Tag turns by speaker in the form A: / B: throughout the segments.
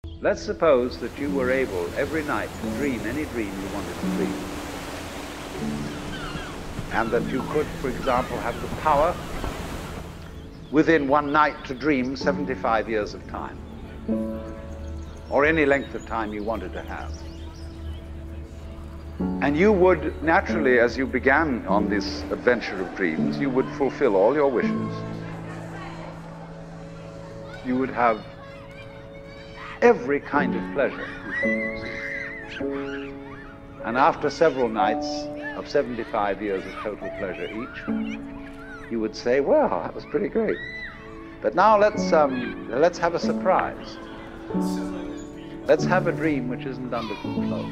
A: Let's suppose that you were able every night to dream any dream you wanted to dream. And that you could, for example, have the power within one night to dream 75 years of time, or any length of time you wanted to have. And you would naturally, as you began on this adventure of dreams, you would fulfill all your wishes. You would have every kind of pleasure. And after several nights of 75 years of total pleasure each, you would say, well, that was pretty great. But now let's have a surprise. Let's have a dream which isn't under control.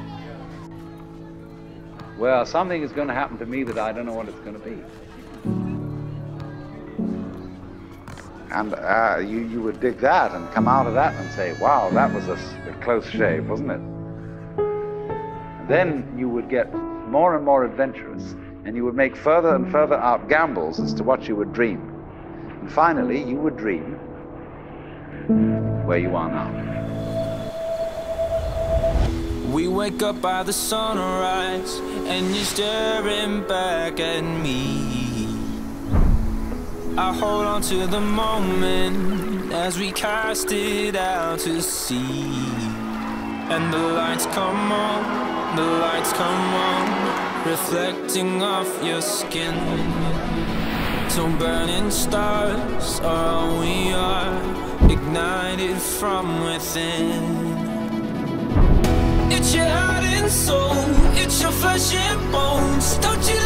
A: Well, something is going to happen to me that I don't know what it's going to be. And you would dig that and come out of that and say, wow, that was a close shave, wasn't it? And then you would get more and more adventurous, and you would make further and further out gambles as to what you would dream. And finally, you would dream where you are now.
B: We wake up by the sunrise, and you're staring back at me. I hold on to the moment as we cast it out to sea. And the lights come on, the lights come on, reflecting off your skin. So burning stars are all we are, ignited from within. It's your heart and soul, it's your flesh and bones. Don't you